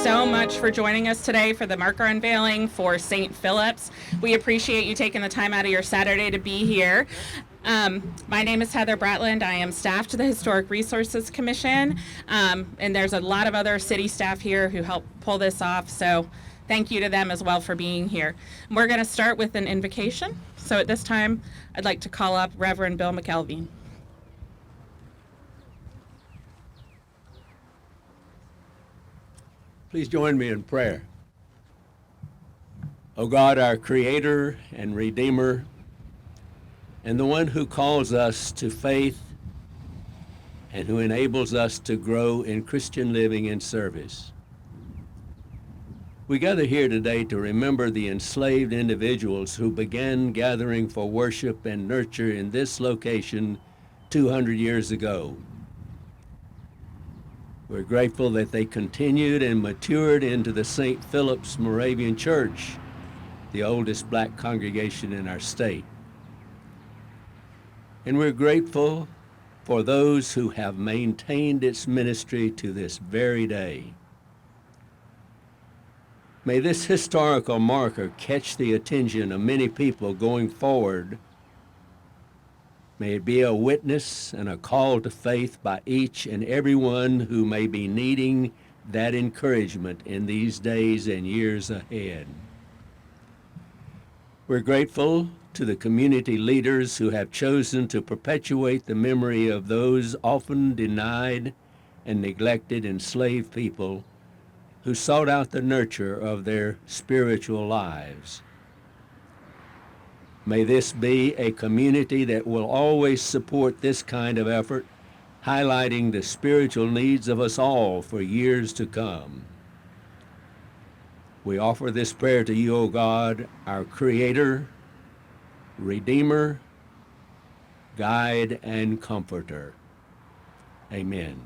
so much for joining us today for the marker unveiling for St. Phillips. We appreciate you taking the time out of your Saturday to be here. My name is Heather Bratland. I am staff to the Historic Resources Commission, and there's a lot of other city staff here who help pull this off, so thank you to them as well for being here. We're going to start with an invocation. So at this time, I'd like to call up Reverend Bill McKelvey. Please join me in prayer. O God, our Creator and Redeemer, and the one who calls us to faith and who enables us to grow in Christian living and service. We gather here today to remember the enslaved individuals who began gathering for worship and nurture in this location 200 years ago. We're grateful that they continued and matured into the St. Phillips Moravian Church, the oldest black congregation in our state. And we're grateful for those who have maintained its ministry to this very day. May this historical marker catch the attention of many people going forward. May it be a witness and a call to faith by each and every one who may be needing that encouragement in these days and years ahead. We're grateful to the community leaders who have chosen to perpetuate the memory of those often denied and neglected enslaved people who sought out the nurture of their spiritual lives. May this be a community that will always support this kind of effort, highlighting the spiritual needs of us all for years to come. We offer this prayer to you, O God, our Creator, Redeemer, Guide, and Comforter. Amen.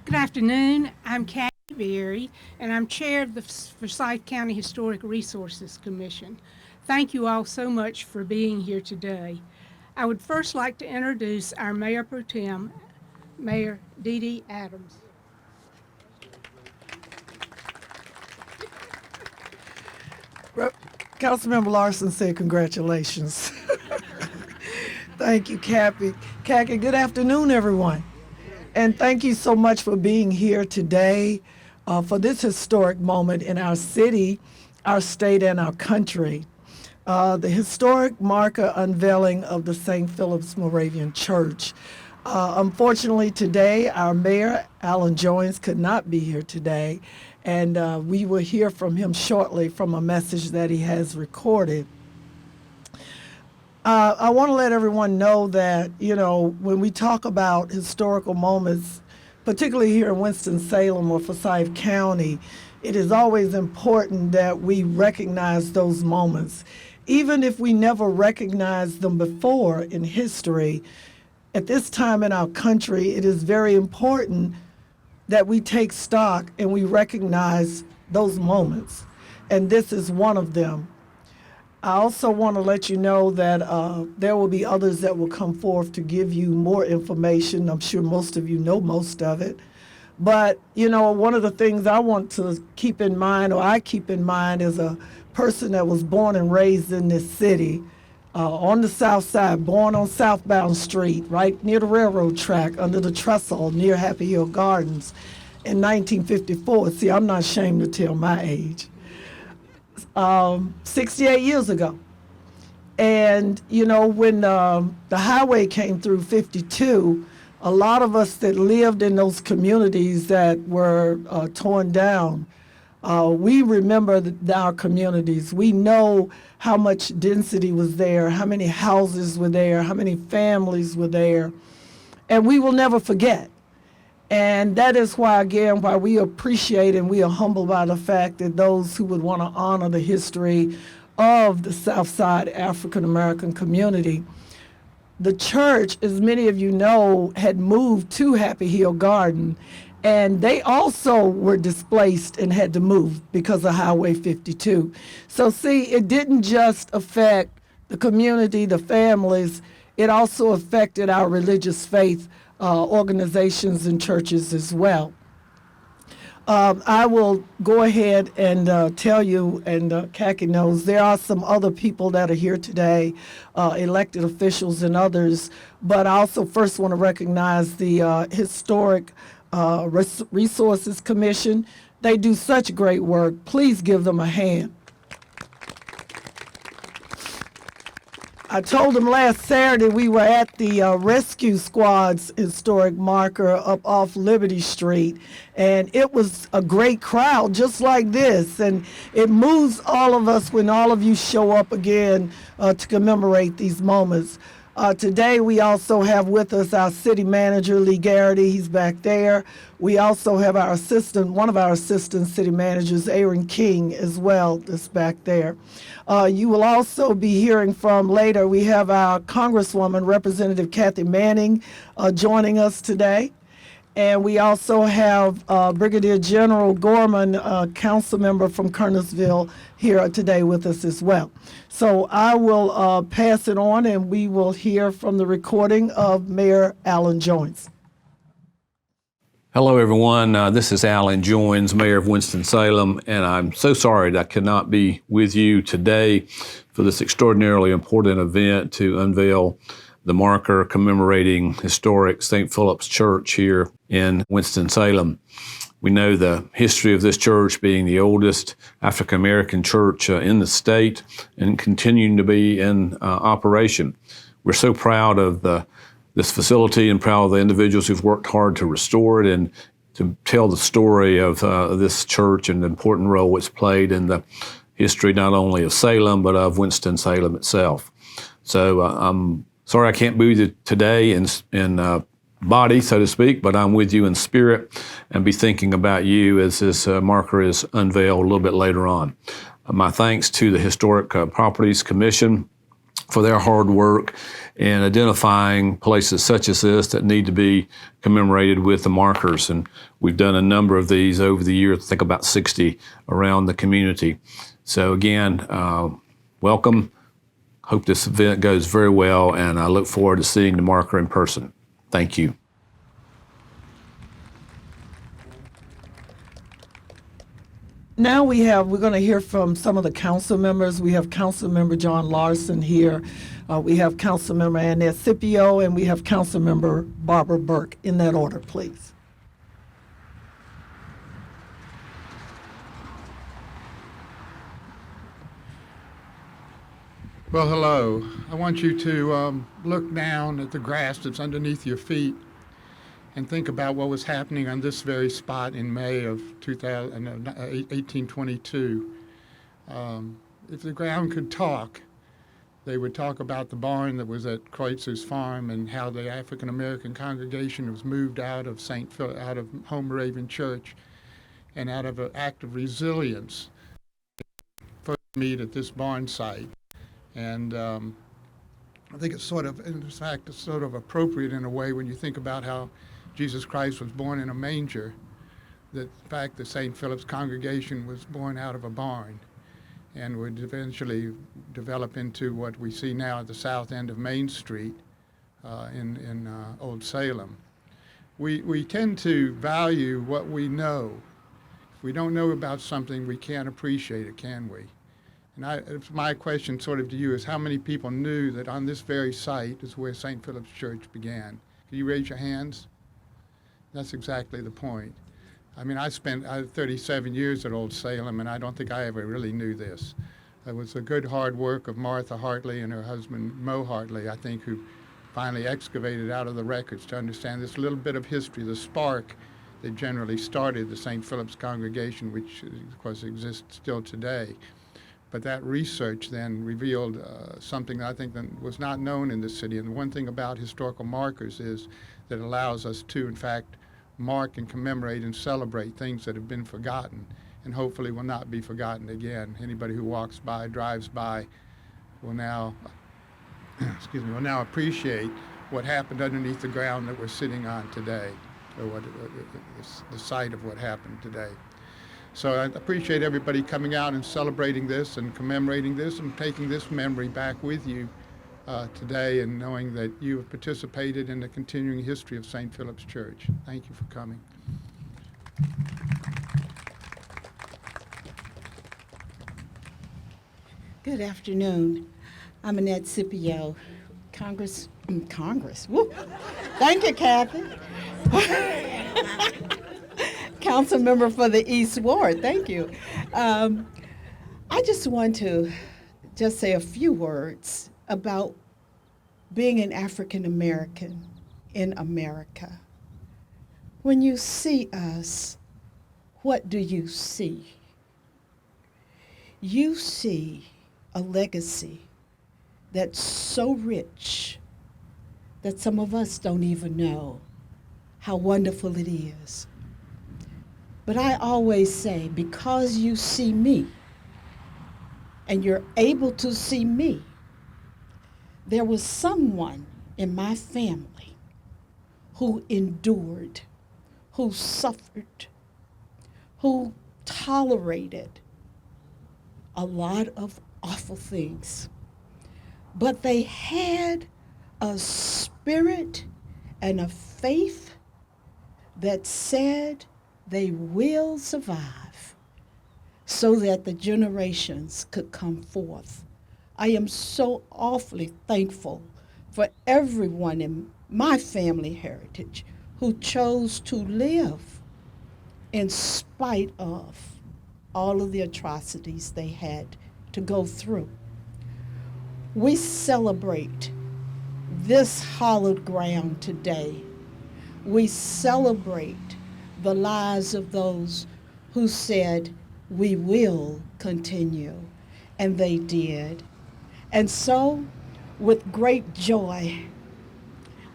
Good afternoon. I'm Kathy Berry, and I'm chair of the Forsyth County Historic Resources Commission. Thank you all so much for being here today. I would first like to introduce our Mayor Pro Tem, Mayor Dee Dee Adams. Councilmember Larson said congratulations. Thank you, Kathy. Kathy, good afternoon, everyone. And thank you so much for being here today for this historic moment in our city, our state, and our country. The historic marker unveiling of the St. Phillips Moravian Church. Unfortunately today, our mayor, Alan Jones, could not be here today, and we will hear from him shortly from a message that he has recorded. I want to let everyone know that, when we talk about historical moments, particularly here in Winston-Salem or Forsyth County, it is always important that we recognize those moments. Even if we never recognized them before in history, at this time in our country, it is very important that we take stock and we recognize those moments. And this is one of them. I also want to let you know that there will be others that will come forth to give you more information. I'm sure most of you know most of it. But, one of the things I want to keep in mind, or I keep in mind, as a person that was born and raised in this city, on the south side, born on Southbound Street, right near the railroad track, under the trestle, near Happy Hill Gardens in 1954. See, I'm not ashamed to tell my age. 68 years ago. And, when the highway came through 52, a lot of us that lived in those communities that were torn down, we remember our communities. We know how much density was there, how many houses were there, how many families were there, and we will never forget. And that is why, again, why we appreciate and we are humbled by the fact that those who would want to honor the history of the Southside African American community. The church, as many of you know, had moved to Happy Hill Garden, And they also were displaced and had to move because of Highway 52. So see, it didn't just affect the community, the families, it also affected our religious faith organizations and churches as well. I will go ahead and tell you, and Kaki knows, there are some other people that are here today, elected officials and others, but I also first want to recognize the Historic Resources Commission. They do such great work. Please give them a hand. I told them last Saturday we were at the Rescue Squad's historic marker up off Liberty Street, and it was a great crowd just like this, and it moves all of us when all of you show up again to commemorate these moments. Today we also have with us our city manager, Lee Garrity. He's back there. We also have our assistant, one of our assistant city managers, Aaron King, as well, that's back there. You will also be hearing from later, we have our Congresswoman, Representative Kathy Manning, joining us today. And we also have Brigadier General Gorman, council member from Kernersville, here today with us as well. So I will pass it on, and we will hear from the recording of Mayor Alan Joines. Hello, everyone. This is Alan Joines, Mayor of Winston-Salem, and I'm so sorry that I could not be with you today for this extraordinarily important event to unveil the marker commemorating historic St. Phillips Church here in Winston-Salem. We know the history of this church being the oldest African-American church in the state and continuing to be in operation. We're so proud of this facility and proud of the individuals who've worked hard to restore it and to tell the story of this church and the important role it's played in the history not only of Salem, but of Winston-Salem itself. So I'm sorry I can't be with you today in body, so to speak, but I'm with you in spirit and be thinking about you as this marker is unveiled a little bit later on. My thanks to the Historic Properties Commission for their hard work in identifying places such as this that need to be commemorated with the markers. And we've done a number of these over the years, I think about 60 around the community. So again, welcome. Hope this event goes very well, and I look forward to seeing the marker in person. Thank you. Now we're going to hear from some of the council members. We have Council Member John Larson here. We have Council Member Annette Scipio, and we have Council Member Barbara Burke. In that order, please. Well, hello. I want you to look down at the grass that's underneath your feet and think about what was happening on this very spot in May of 1822. If the ground could talk, they would talk about the barn that was at Kreutzer's farm and how the African American congregation was moved out of out of Moravian Church, and out of an act of resilience, first meet at this barn site. And I think it's sort of, in fact, it's sort of appropriate in a way when you think about how Jesus Christ was born in a manger, that in fact the St. Philip's congregation was born out of a barn and would eventually develop into what we see now at the south end of Main Street in Old Salem. We tend to value what we know. If we don't know about something, we can't appreciate it, can we? And my question sort of to you is, how many people knew that on this very site is where St. Philip's Church began? Can you raise your hands? That's exactly the point. I mean, I spent 37 years at Old Salem, and I don't think I ever really knew this. It was the good hard work of Martha Hartley and her husband Mo Hartley, I think, who finally excavated out of the records to understand this little bit of history, the spark that generally started the St. Philip's congregation, which of course exists still today. But that research then revealed something that I think that was not known in this city. And the one thing about historical markers is that it allows us to, in fact, mark and commemorate and celebrate things that have been forgotten and hopefully will not be forgotten again. Anybody who walks by, drives by, will now, will now appreciate what happened underneath the ground that we're sitting on today. or the site of what happened today. So I appreciate everybody coming out and celebrating this and commemorating this and taking this memory back with you today, and knowing that you have participated in the continuing history of St. Philip's Church. Thank you for coming. Good afternoon. I'm Annette Scipio, Congress. Woo. Thank you, Kathy. Council member for the East Ward. Thank you. I just want to say a few words about being an African American in America. When you see us, what do you see? You see a legacy that's so rich that some of us don't even know how wonderful it is. But I always say, because you see me and you're able to see me, there was someone in my family who endured, who suffered, who tolerated a lot of awful things. But they had a spirit and a faith that said they will survive so that the generations could come forth. I am so awfully thankful for everyone in my family heritage who chose to live in spite of all of the atrocities they had to go through. We celebrate this hallowed ground today. We celebrate the lives of those who said, we will continue, and they did. And so, with great joy,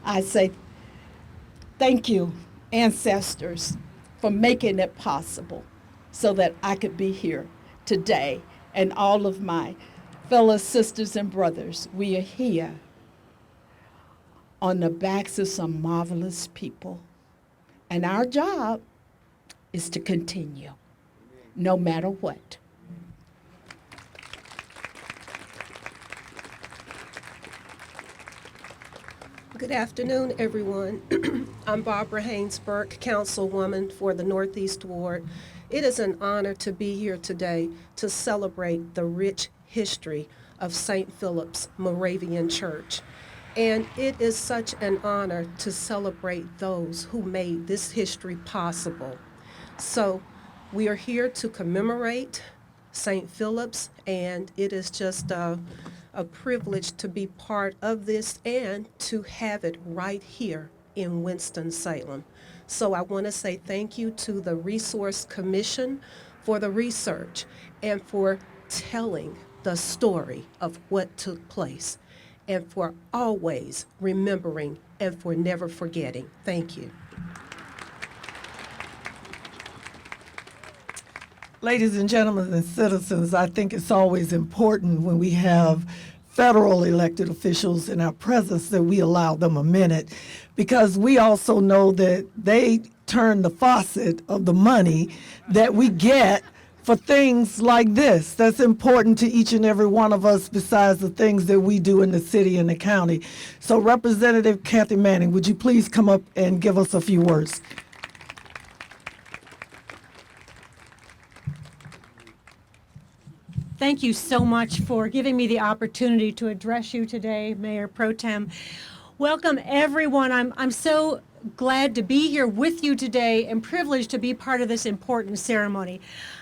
I say, thank you, ancestors, for making it possible so that I could be here today. And all of my fellow sisters and brothers, we are here on the backs of some marvelous people. And our job is to continue, no matter what. Good afternoon, everyone. I'm Barbara Haynesburg, Councilwoman for the Northeast Ward. It is an honor to be here today to celebrate the rich history of St. Phillips Moravian Church. And it is such an honor to celebrate those who made this history possible. So we are here to commemorate St. Phillips, and it is just a privilege to be part of this and to have it right here in Winston-Salem. So I want to say thank you to the Resource Commission for the research and for telling the story of what took place, and for always remembering and for never forgetting. Thank you. Ladies and gentlemen and citizens, I think it's always important when we have federal elected officials in our presence that we allow them a minute, because we also know that they turn the faucet of the money that we get for things like this. That's important to each and every one of us besides the things that we do in the city and the county. So Representative Kathy Manning, would you please come up and give us a few words? Thank you so much for giving me the opportunity to address you today, Mayor Pro Tem. Welcome, everyone. I'm so glad to be here with you today and privileged to be part of this important ceremony.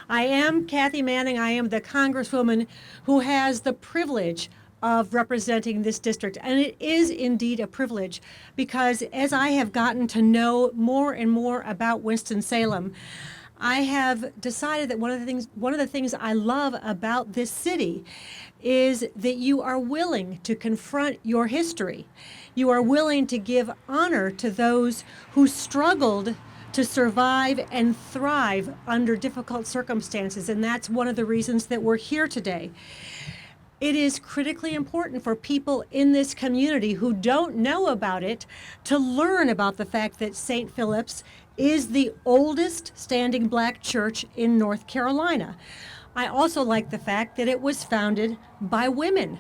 I am Kathy Manning. I am the Congresswoman who has the privilege of representing this district. And it is indeed a privilege, because as I have gotten to know more and more about Winston-Salem, I have decided that one of the things I love about this city is that you are willing to confront your history. You are willing to give honor to those who struggled to survive and thrive under difficult circumstances, and that's one of the reasons that we're here today. it is critically important for people in this community who don't know about it to learn about the fact that St. Phillips is the oldest standing black church in North Carolina. I also like the fact that it was founded by women,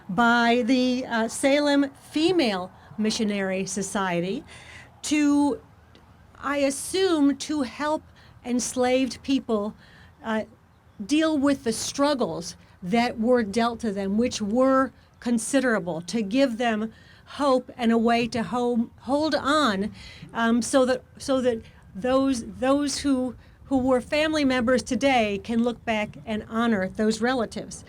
by the Salem Female Missionary Society, to, I assume, to help enslaved people deal with the struggles that were dealt to them, which were considerable, to give them hope and a way to hold on, so that those who were family members today can look back and honor those relatives.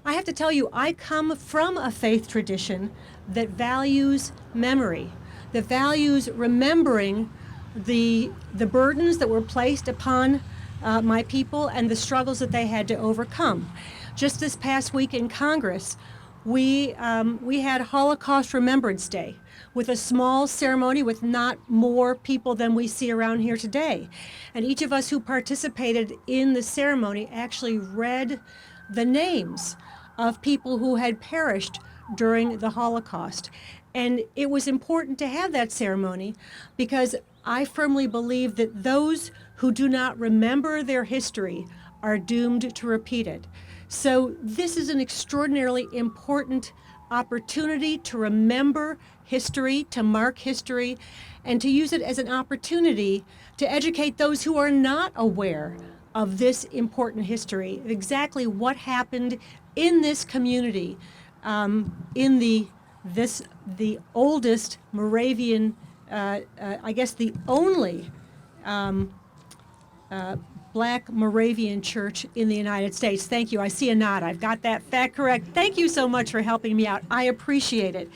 I have to tell you, I come from a faith tradition that values memory, that values remembering the burdens that were placed upon my people and the struggles that they had to overcome. Just this past week in Congress, we had Holocaust Remembrance Day with a small ceremony with not more people than we see around here today. And each of us who participated in the ceremony actually read the names of people who had perished during the Holocaust. And it was important to have that ceremony because I firmly believe that those who do not remember their history are doomed to repeat it. So this is an extraordinarily important opportunity to remember history, to mark history, and to use it as an opportunity to educate those who are not aware of this important history, exactly what happened in this community, in the oldest Moravian, I guess the only Black Moravian Church in the United States. Thank you. I see a nod. I've got that fact correct. Thank you so much for helping me out. I appreciate it.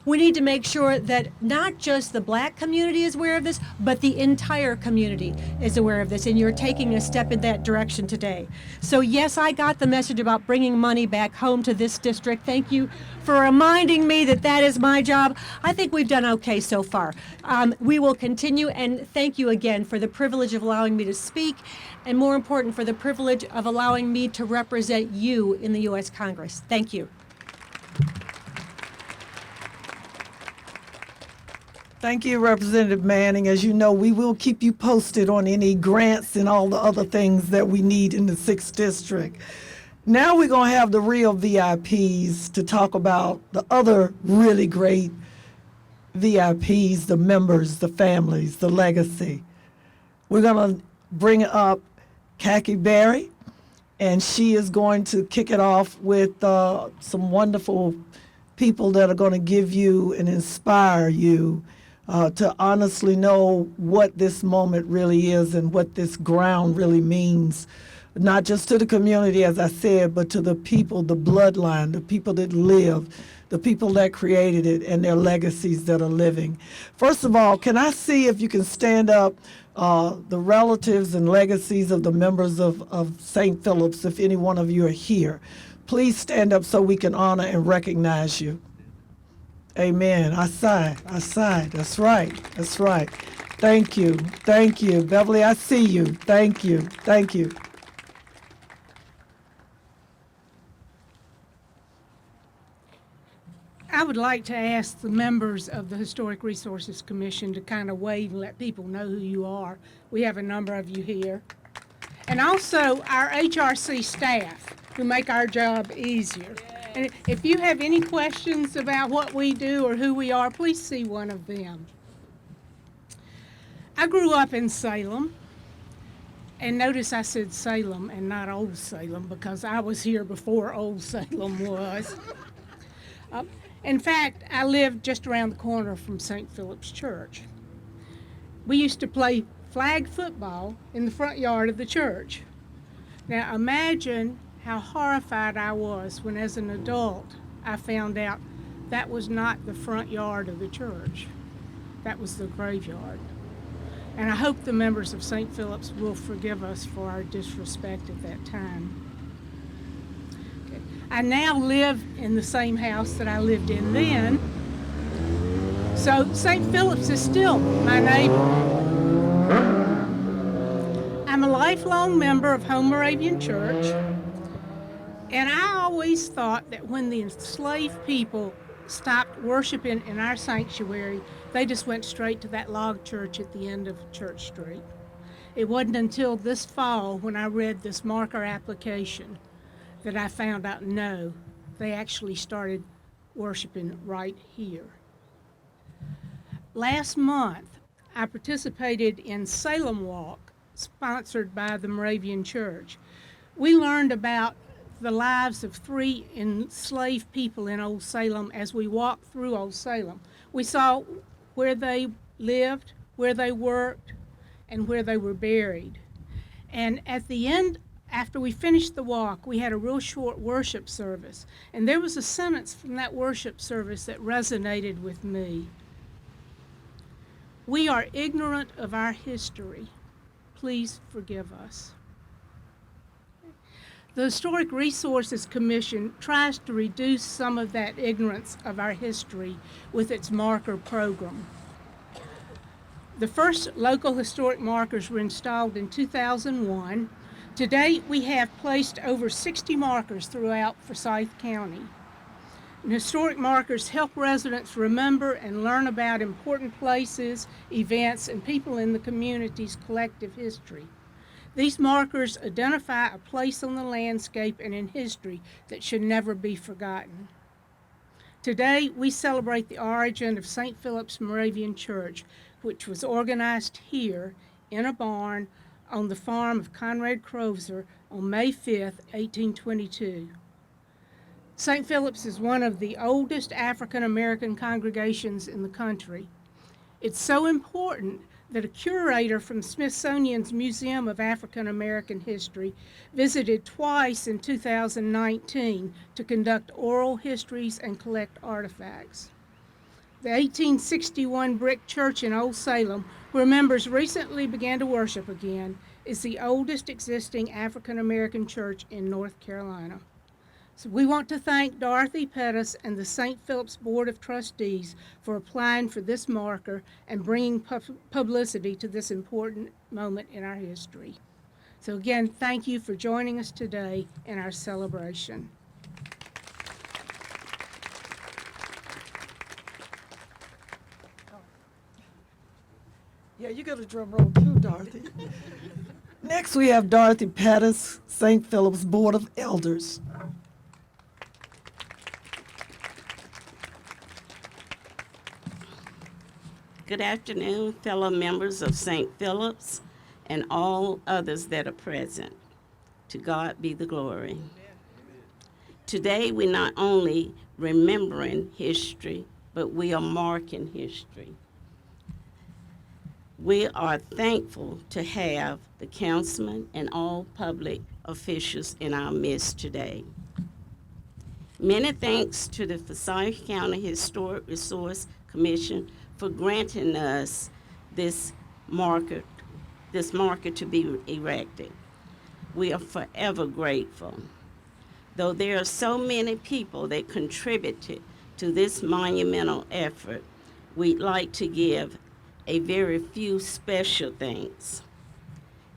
We need to make sure that not just the Black community is aware of this, but the entire community is aware of this, and you're taking a step in that direction today. So yes, I got the message about bringing money back home to this district. Thank you for reminding me that that is my job. I think we've done okay so far. We will continue, and thank you again for the privilege of allowing me to speak, and more important, for the privilege of allowing me to represent you in the U.S. Congress. Thank you. Thank you, Representative Manning. As you know, we will keep you posted on any grants and all the other things that we need in the 6th District. Now we're going to have the real VIPs to talk about the other really great VIPs, the members, the families, the legacy. We're going to bring up Khaki Berry, and she is going to kick it off with some wonderful people that are going to give you and inspire you to honestly know what this moment really is and what this ground really means, not just to the community, as I said, but to the people, the bloodline, the people that live, the people that created it, and their legacies that are living. First of all, can I see if you can stand up the relatives and legacies of the members of St. Phillips, if any one of you are here. Please stand up so we can honor and recognize you. Amen. I sigh. That's right. That's right. Thank you. Thank you. Beverly, I see you. Thank you. Thank you. I would like to ask the members of the Historic Resources Commission to kind of wave and let people know who you are. We have a number of you here. And also our HRC staff who make our job easier. And if you have any questions about what we do or who we are, please see one of them. I grew up in Salem. And notice I said Salem and not Old Salem because I was here before Old Salem was. In fact, I lived just around the corner from St. Philip's Church. We used to play flag football in the front yard of the church. Now imagine how horrified I was when, as an adult, I found out that was not the front yard of the church. That was the graveyard. And I hope the members of St. Philip's will forgive us for our disrespect at that time. Okay. I now live in the same house that I lived in then. So St. Philip's is still my neighbor. I'm a lifelong member of Home Moravian Church. And I always thought that when the enslaved people stopped worshiping in our sanctuary, they just went straight to that log church at the end of Church Street. It wasn't until this fall when I read this marker application that I found out, no, they actually started worshiping right here. Last month, I participated in Salem Walk, sponsored by the Moravian Church. We learned about the lives of 3 enslaved people in Old Salem as we walked through Old Salem. We saw where they lived, where they worked, and where they were buried. And at the end, after we finished the walk, we had a real short worship service. And there was a sentence from that worship service that resonated with me. We are ignorant of our history. Please forgive us. The Historic Resources Commission tries to reduce some of that ignorance of our history with its marker program. The first local historic markers were installed in 2001. To date, we have placed over 60 markers throughout Forsyth County. And historic markers help residents remember and learn about important places, events, and people in the community's collective history. These markers identify a place on the landscape and in history that should never be forgotten. Today, we celebrate the origin of St. Phillips Moravian Church, which was organized here in a barn on the farm of Conrad Crozer on May 5th, 1822. St. Phillips is one of the oldest African American congregations in the country. It's so important that a curator from Smithsonian's Museum of African American History visited twice in 2019 to conduct oral histories and collect artifacts. The 1861 brick church in Old Salem, where members recently began to worship again, is the oldest existing African American church in North Carolina. So we want to thank Dorothy Pettis and the St. Philip's Board of Trustees for applying for this marker and bringing publicity to this important moment in our history. So again, thank you for joining us today in our celebration. Yeah, you got a drum roll too, Dorothy. Next, we have Dorothy Pettis, St. Philip's Board of Elders. Good afternoon, fellow members of St. Philip's and all others that are present. To God be the glory. Today, we're not only remembering history, but we are marking history. We are thankful to have the councilman and all public officials in our midst today. Many thanks to the Forsyth County Historic Resource Commission for granting us this marker to be erected. We are forever grateful. Though there are so many people that contributed to this monumental effort, we'd like to give a very few special thanks.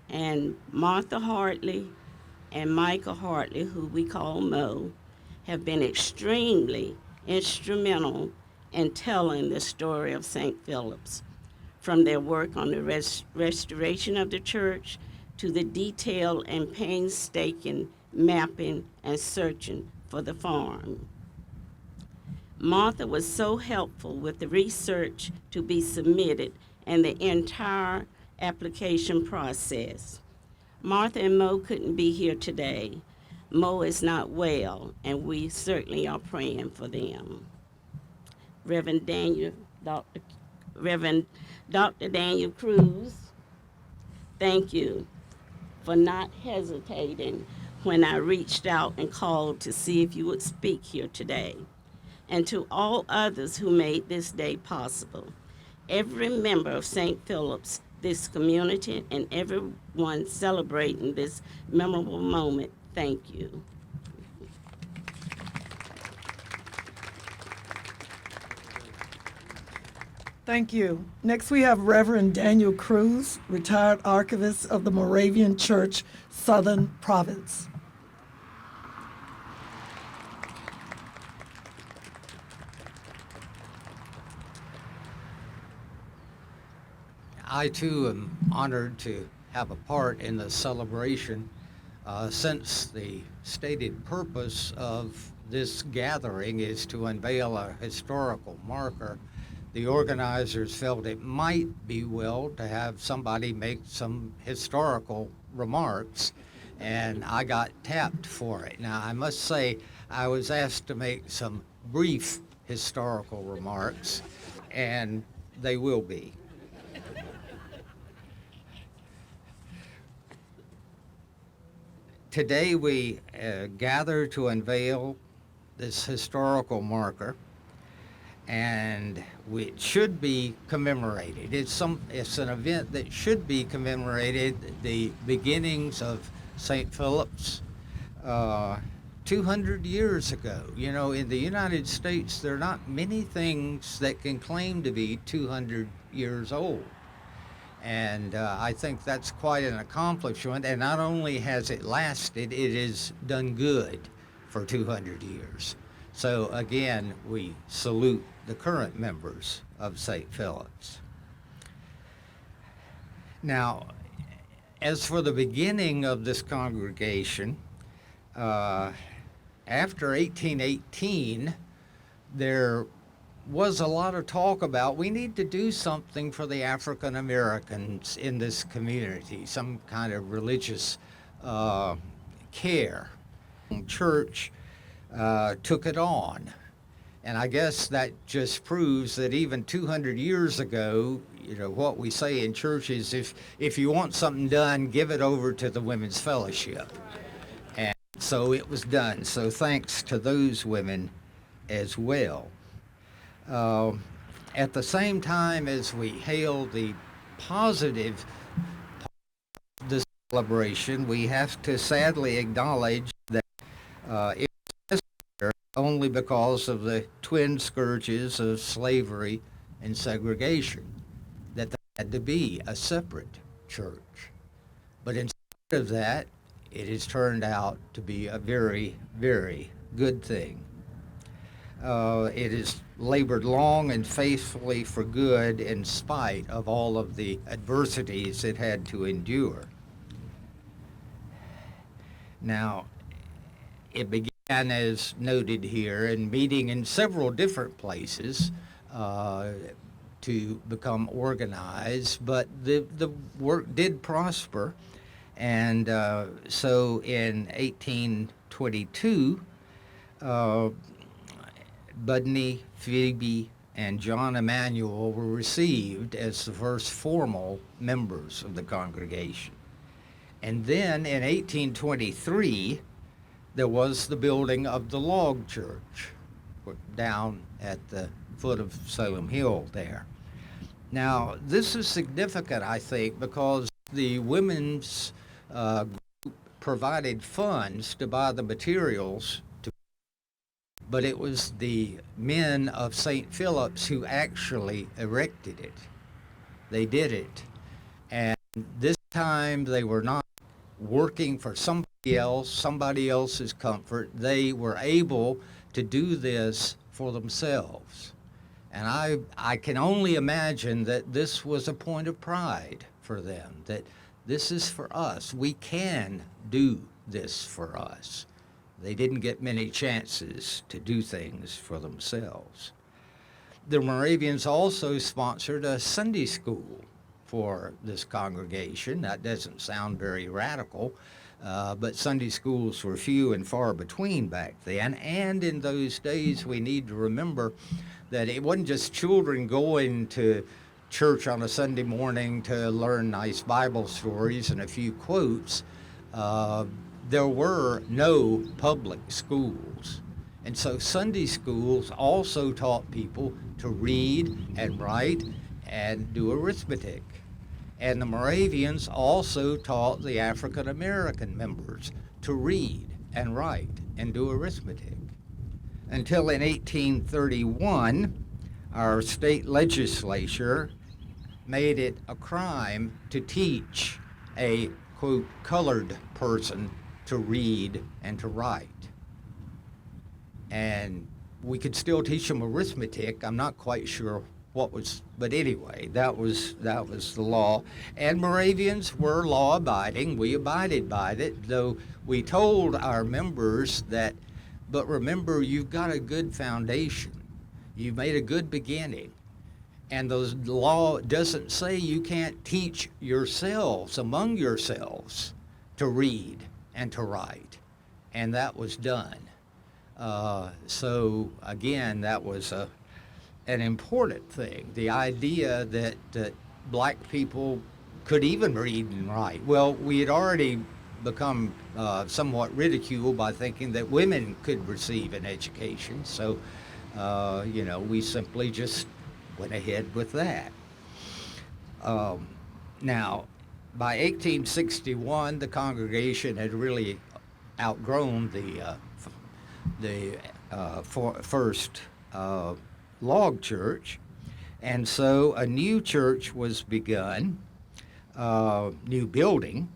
And Martha Hartley and Michael Hartley, who we call Mo, have been extremely instrumental in telling the story of St. Philip's, from their work on the restoration of the church to the detailed and painstaking mapping and searching for the farm. Martha was so helpful with the research to be submitted and the entire application process. Martha and Mo couldn't be here today. Mo is not well, and we certainly are praying for them. Reverend Dr. Daniel Cruz, thank you for not hesitating when I reached out and called to see if you would speak here today. And to all others who made this day possible, every member of St. Philip's, this community, and everyone celebrating this memorable moment, thank you. Thank you. Next, we have Reverend Daniel Cruz, retired archivist of the Moravian Church, Southern Province. I too am honored to have a part in the celebration since the stated purpose of this gathering is to unveil a historical marker. The organizers felt it might be well to have somebody make some historical remarks, and I got tapped for it. Now, I must say, I was asked to make some brief historical remarks, and they will be. Today we gather to unveil this historical marker, and it should be commemorated. It's an event that should be commemorated, the beginnings of St. Phillips 200 years ago. You know, in the United States, there are not many things that can claim to be 200 years old. And I think that's quite an accomplishment. And not only has it lasted, it has done good for 200 years. So again, we salute the current members of St. Phillips. Now, as for the beginning of this congregation, after 1818, there was a lot of talk about we need to do something for the African Americans in this community, some kind of religious care. Church took it on. And I guess that just proves that even 200 years ago, you know, what we say in church is if you want something done, give it over to the Women's Fellowship. And so it was done. So thanks to those women as well. At the same time as we hail the positive part of this celebration, we have to sadly acknowledge that it was necessary only because of the twin scourges of slavery and segregation, that there had to be a separate church. But in spite of that, it has turned out to be a very, very good thing. It has labored long and faithfully for good in spite of all of the adversities it had to endure. Now, it began, as noted here, in meeting in several different places to become organized, but the work did prosper. And so in 1822, Budney, Phoebe, and John Emanuel were received as the first formal members of the congregation. And then in 1823, there was the building of the log church down at the foot of Salem Hill there. Now, this is significant, I think, because the women's group provided funds to buy the materials, but it was the men of St. Phillips who actually erected it. They did it. And this time they were not working for somebody else's comfort. They were able to do this for themselves. And I can only imagine that this was a point of pride for them, that this is for us. We can do this for us. They didn't get many chances to do things for themselves. The Moravians also sponsored a Sunday school for this congregation. That doesn't sound very radical, but Sunday schools were few and far between back then. And in those days, we need to remember that it wasn't just children going to church on a Sunday morning to learn nice Bible stories and a few quotes. There were no public schools. And so Sunday schools also taught people to read and write and do arithmetic. And the Moravians also taught the African American members to read and write and do arithmetic. Until in 1831, our state legislature made it a crime to teach a, quote, colored person to read and to write. And we could still teach them arithmetic. I'm not quite sure but anyway, that was the law. And Moravians were law-abiding. We abided by it, though we told our members that, but remember, you've got a good foundation. You've made a good beginning. And the law doesn't say you can't teach yourselves, among yourselves, to read and to write. And that was done. So again, that was an important thing. The idea that black people could even read and write. Well, we had already become somewhat ridiculed by thinking that women could receive an education. So, we simply just went ahead with that. Now, by 1861, the congregation had really outgrown the first log church, and so a new church was begun, new building,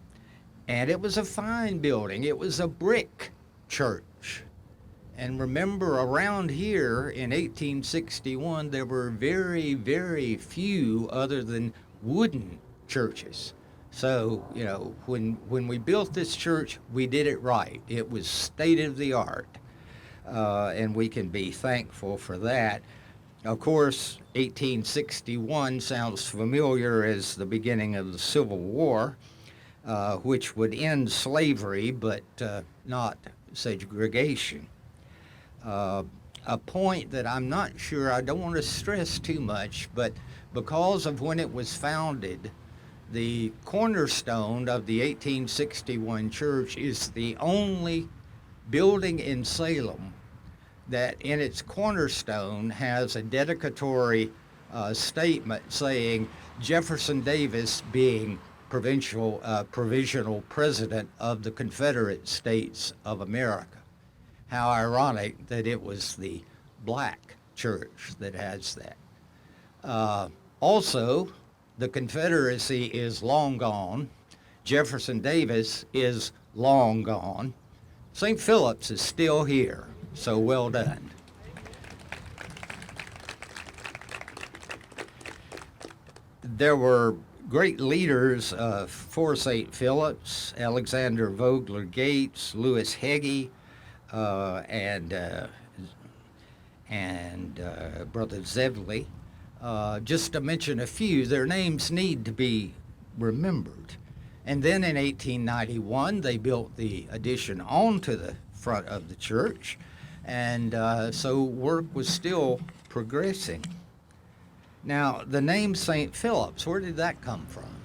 and it was a fine building. It was a brick church. And remember, around here in 1861, there were very, very few other than wooden churches. So, when we built this church, we did it right. It was state of the art, and we can be thankful for that. Of course, 1861 sounds familiar as the beginning of the Civil War, which would end slavery, but not segregation. A point that I'm not sure, I don't want to stress too much, but because of when it was founded, the cornerstone of the 1861 church is the only building in Salem that in its cornerstone has a dedicatory statement saying Jefferson Davis being provisional president of the Confederate States of America. How ironic that it was the black church that has that. Also, the Confederacy is long gone. Jefferson Davis is long gone. St. Phillips is still here, so well done. There were great leaders for St. Phillips: Alexander Vogler Gates, Lewis Heggie, and Brother Zedley. Just to mention a few, their names need to be remembered. And then in 1891, they built the addition onto the front of the church, and so work was still progressing. Now, the name St. Phillips, where did that come from?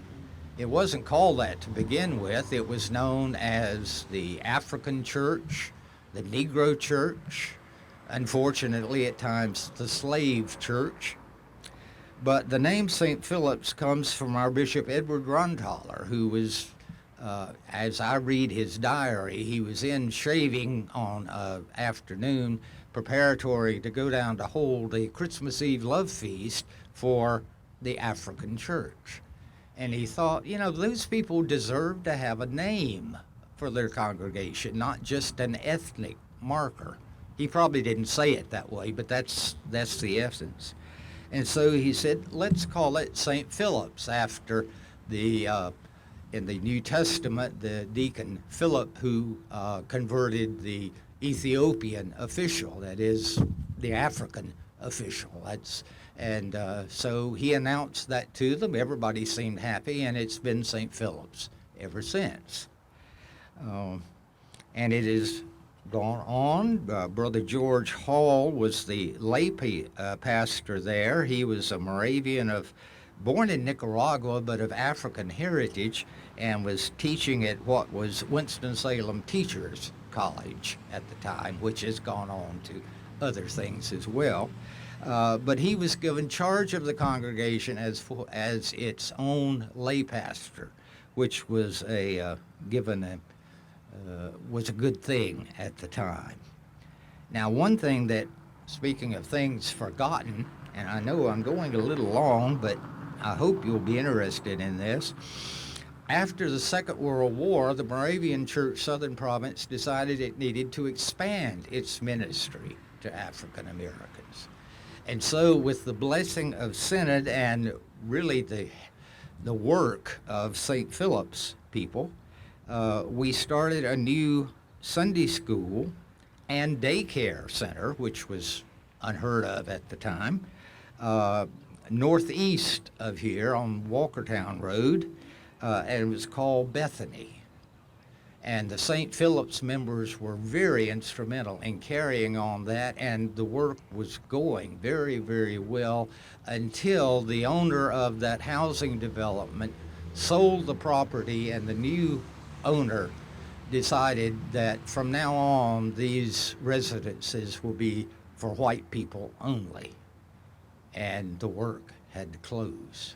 It wasn't called that to begin with. It was known as the African Church, the Negro Church, unfortunately at times the Slave Church. But the name St. Phillips comes from our Bishop Edward Rontaler, who was, as I read his diary, he was in shaving on afternoon preparatory to go down to hold a Christmas Eve love feast for the African Church. And he thought, those people deserve to have a name for their congregation, not just an ethnic marker. He probably didn't say it that way, but that's the essence. And so he said, let's call it St. Phillips, after the in the New Testament, the deacon Philip, who converted the Ethiopian official, that is the African official. So he announced that to them. Everybody seemed happy, and it's been St. Philip's ever since. And it has gone on. Brother George Hall was the lay pastor there. He was a Moravian born in Nicaragua, but of African heritage, and was teaching at what was Winston-Salem Teachers College at the time, which has gone on to other things as well. But he was given charge of the congregation as its own lay pastor, which was was a good thing at the time. Now, one thing that, speaking of things forgotten, and I know I'm going a little long, but I hope you'll be interested in this. After the Second World War, the Moravian Church Southern Province decided it needed to expand its ministry to African Americans. And so with the blessing of Synod and really the work of St. Phillips people, we started a new Sunday school and daycare center, which was unheard of at the time, northeast of here on Walkertown Road, and it was called Bethany. And the St. Phillips members were very instrumental in carrying on that, and the work was going very, very well until the owner of that housing development sold the property, and the new owner decided that from now on these residences will be for white people only, and the work had to close.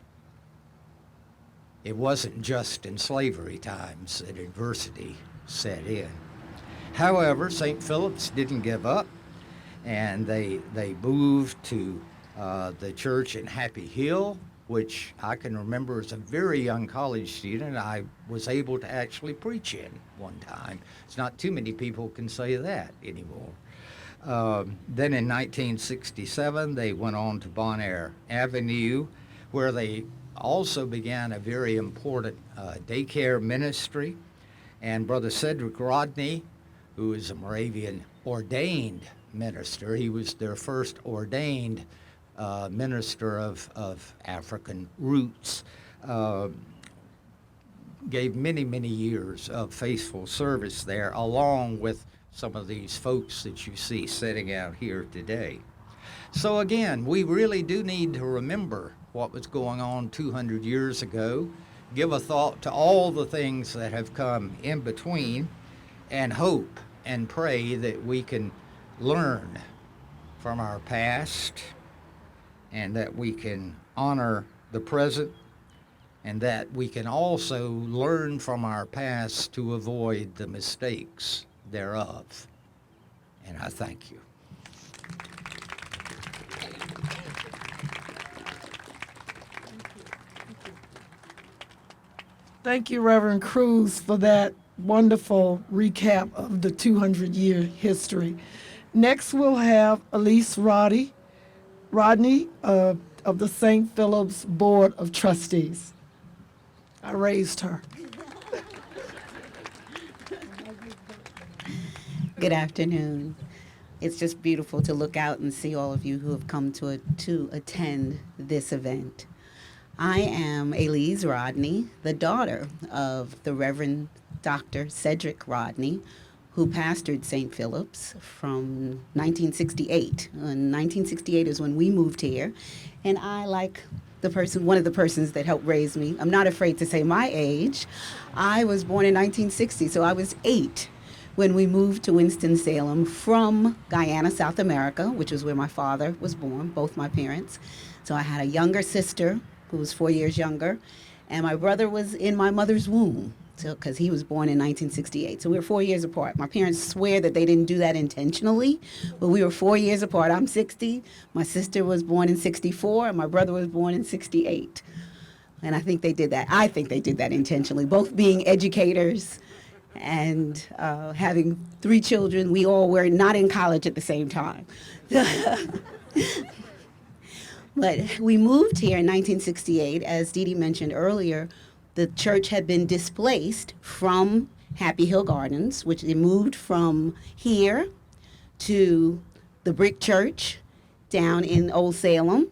It wasn't just in slavery times that adversity set in. However, St. Philip's didn't give up, and they moved to the church in Happy Hill, which I can remember as a very young college student, I was able to actually preach in one time. It's not too many people can say that anymore. Then in 1967, they went on to Bon Air Avenue, where they also began a very important daycare ministry. And Brother Cedric Rodney, who is a Moravian ordained minister, he was their first ordained minister of African roots, gave many, many years of faithful service there, along with some of these folks that you see sitting out here today. So again, we really do need to remember what was going on 200 years ago, give a thought to all the things that have come in between, and hope and pray that we can learn from our past, and that we can honor the present, and that we can also learn from our past to avoid the mistakes thereof. And I thank you. Thank you, Reverend Cruz, for that wonderful recap of the 200-year history. Next, we'll have Elise Rodney of the St. Philip's Board of Trustees. I raised her. Good afternoon. It's just beautiful to look out and see all of you who have come to attend this event. I am Elise Rodney, the daughter of the Reverend Dr. Cedric Rodney, who pastored St. Philip's from 1968. 1968 is when we moved here, and I, like one of the persons that helped raise me, I'm not afraid to say my age. I was born in 1960, so I was 8 when we moved to Winston-Salem from Guyana, South America, which is where my father was born, both my parents. So I had a younger sister who was 4 years younger, and my brother was in my mother's womb, because he was born in 1968. So we were 4 years apart. My parents swear that they didn't do that intentionally, but we were 4 years apart. I'm 60, my sister was born in 64, and my brother was born in 68. And I think they did that. I think they did that intentionally, both being educators and having 3 children. We all were not in college at the same time. But we moved here in 1968, as Dee Dee mentioned earlier. The church had been displaced from Happy Hill Gardens, which they moved from here to the brick church down in Old Salem,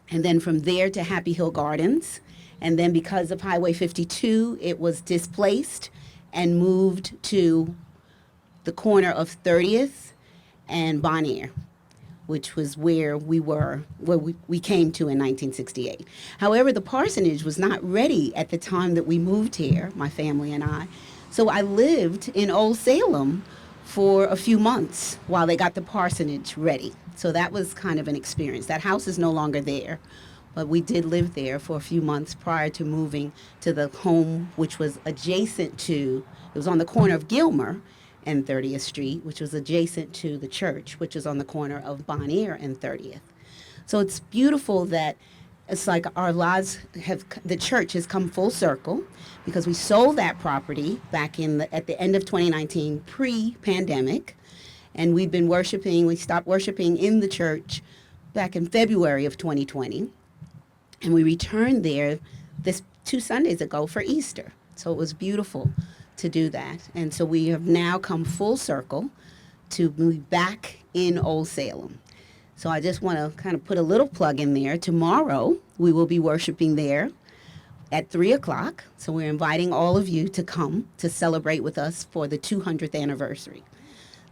and then from there to Happy Hill Gardens. And then because of Highway 52, it was displaced and moved to the corner of 30th and Bon Air, which was where we came to in 1968. However, the parsonage was not ready at the time that we moved here, my family and I. So I lived in Old Salem for a few months while they got the parsonage ready. So that was kind of an experience. That house is no longer there, but we did live there for a few months prior to moving to the home, which was adjacent to, it was on the corner of Gilmer and 30th Street, which was adjacent to the church, which is on the corner of Bon Air and 30th. So it's beautiful that it's like our lives the church has come full circle, because we sold that property back at the end of 2019, pre-pandemic, and we've been worshiping. We stopped worshiping in the church back in February of 2020, and we returned there this 2 Sundays ago for Easter. So it was beautiful to do that. And so we have now come full circle to be back in Old Salem. So I just want to kind of put a little plug in there. Tomorrow, we will be worshiping there at 3 o'clock. So we're inviting all of you to come to celebrate with us for the 200th anniversary.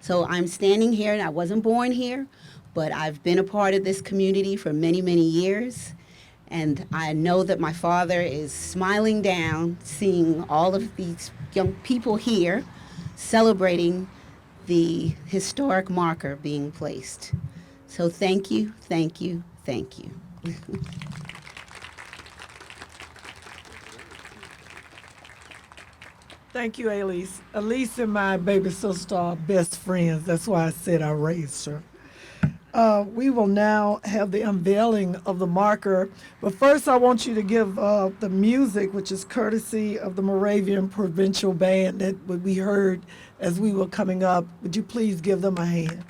So I'm standing here, and I wasn't born here, but I've been a part of this community for many, many years. And I know that my father is smiling down, seeing all of these young people here celebrating the historic marker being placed. So thank you, thank you, thank you. Thank you, Elise. Elise and my baby sister are best friends. That's why I said I raised her. We will now have the unveiling of the marker. But first, I want you to give the music, which is courtesy of the Moravian Provincial Band that we heard as we were coming up. Would you please give them a hand?